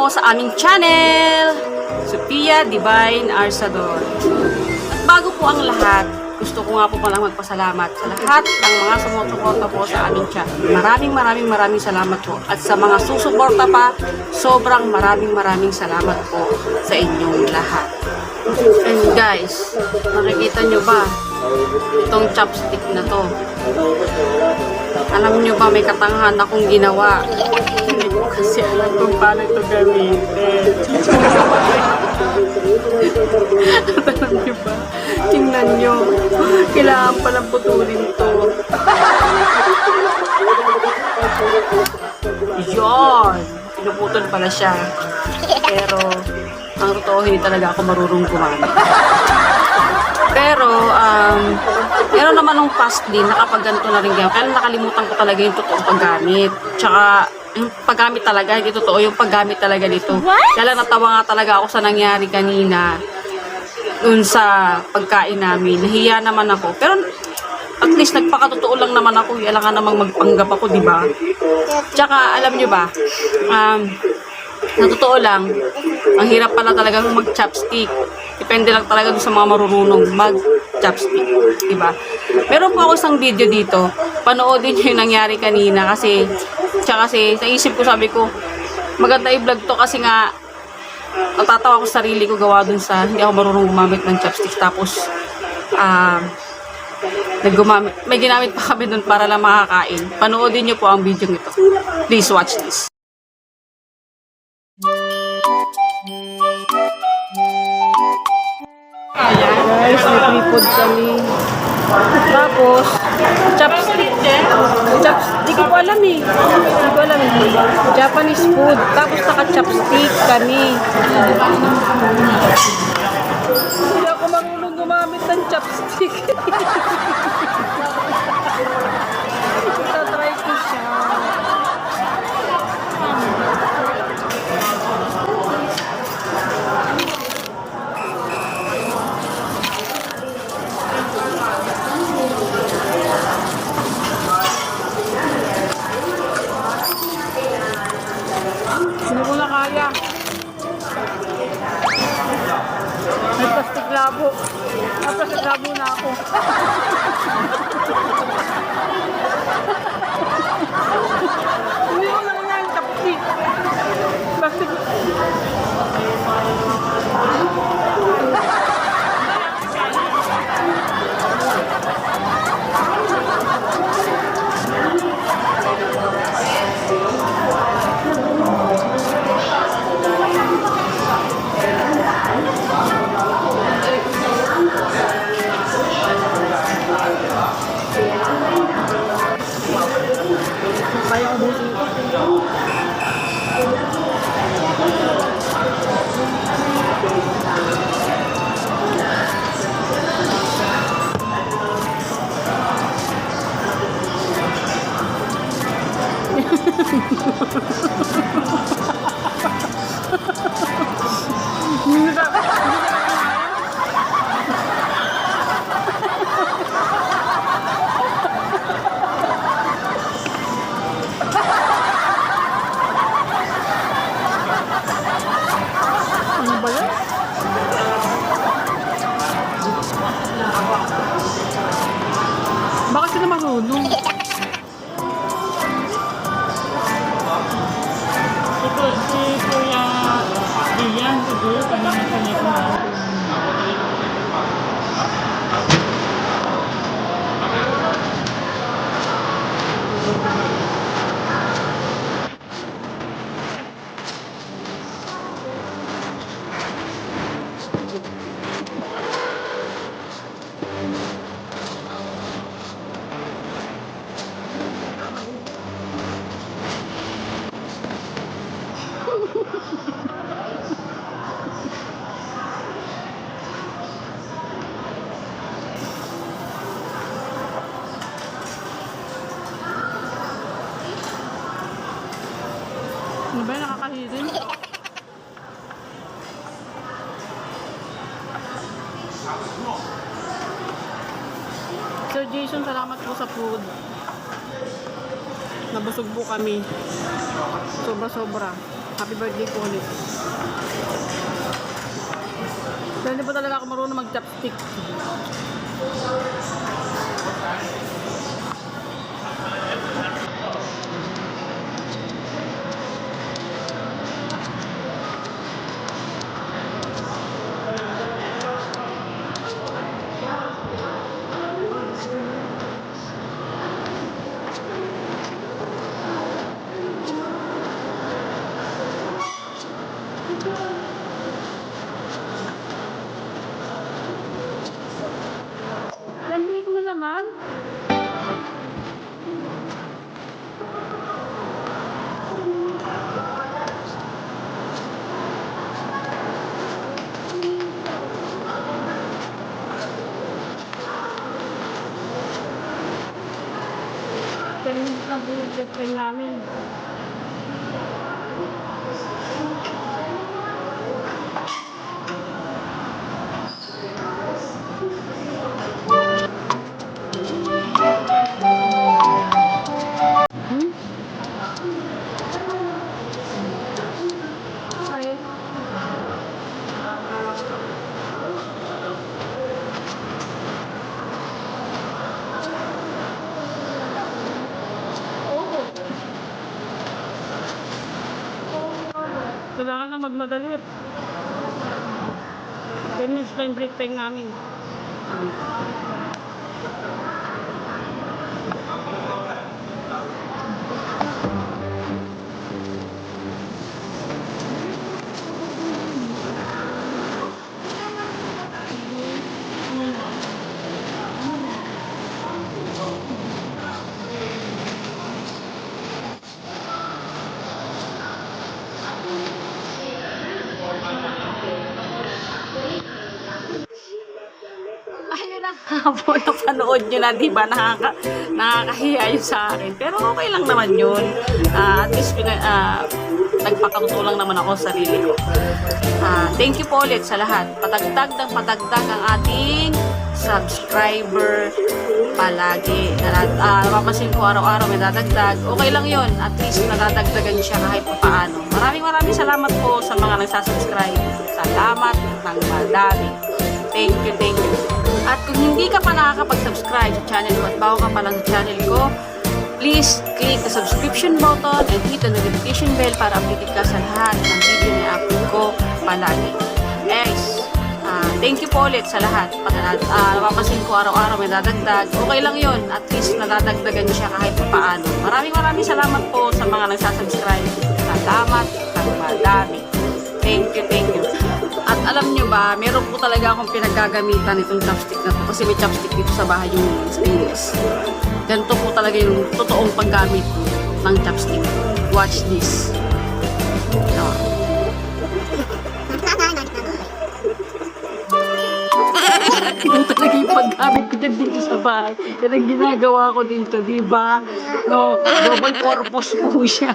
po sa aming channel, Sophia Divine Arsador. At bago po ang lahat, gusto ko nga po palang magpasalamat sa lahat ng mga sumusuporta po sa aming channel. Maraming salamat po. At sa mga susuporta pa, sobrang maraming salamat po sa inyong lahat. And guys, nakikita nyo ba itong chopstick na to? Alam nyo ba may katangahan akong ginawa? Hindi ko kasi alam kung paano ito gamitin. Alam nyo ba? Tingnan nyo. Kailangan palang putulin to. Yun! Pinuputol pala siya. Pero, ang totoo, hindi talaga ako marunong gumamit. Pero, meron naman nung past din, nakapagganto na rin ganyan. Kaya nakalimutan ko talaga yung totoong paggamit. Tsaka, yung paggamit talaga, hindi totoo yung paggamit talaga dito. Kaya lang natawa nga talaga ako sa nangyari kanina dun sa pagkain namin. Nahiya naman ako. Pero, at least nagpakatotoo lang naman ako. Kailangan namang magpanggap ako, di ba? Tsaka, alam nyo ba, na totoo lang, ang hirap pala talaga mag-chopstick. Depende lang talaga sa mga marunong mag-chopstick, diba? Meron po ako isang video dito. Panoodin nyo yung nangyari kanina kasi naisip ko, sabi ko, maganda i-vlog to kasi nga natatawa ko sa sarili ko gawa dun sa hindi ako marunong gumamit ng chopsticks. Tapos, may ginamit pa kami dun para lang makakain. Panoodin nyo po ang video nito. Please watch this. Guys, nag-tripod kami. Tapos, chopstick. Di ko alam eh. Japanese food. Tapos naka-chopstick kami. Hindi ako marunong gumamit ng chopstick. Itatry ko siya. Hindi ko na kaya. May plastic labo. May plastic labo na ako. Hindi ko na kaya yung chopstick. Plastic. Kaya ubusin ko. Ano ba yan? Baka sila marunong. Ito, si Kuya Ian, siguro, kanina ko na. Ano ba yung nakakahirin? Sir Jason, salamat po sa food. Nabusog po kami. Sobra-sobra. Happy birthday po ulit. Pero hindi pa talaga ako marunong mag-chopstick. Lamig mo naman. Ganun lang po yung girlfriend namin. Ay. Kailangan na magmadali. Ganun pa yung break time namin. Ayun na nga po, napanood nyo na, di ba? Nakakahiya yun sa akin. Pero okay lang naman yun. At least, nagpakatuto lang naman ako sa sarili ko. Thank you po ulit sa lahat. Patagdag ng patagdag ang ating subscriber palagi. Napapansin ko araw-araw may dadagdag. Okay lang yun. At least nadadagdagan siya kahit paano. Maraming salamat po sa mga nagsasubscribe. Salamat ng madami. Thank you, thank you. At kung hindi ka pa nakakapag-subscribe sa channel ko at bago ka pa lang sa channel ko, please click the subscription button and hit the notification bell para updated ka sa lahat ng video na upload ko palagi. Guys, thank you po ulit sa lahat. Napapansin ko araw-araw may dadagdag. Okay lang yun. At least nadadagdagan siya kahit paano. Maraming salamat po sa mga nagsasubscribe. Salamat ng madami. Thank you, thank you. At alam nyo ba, meron po talaga akong pinagagamitan itong chopstick na to. Kasi may chopstick dito sa bahay yung stainless. Ganito po talaga yung totoong paggamit ng chopstick. Watch this. Ito talaga yung paggamit ko dito sa bahay. Yan ang ginagawa ko dito, di ba? No, double purpose po siya.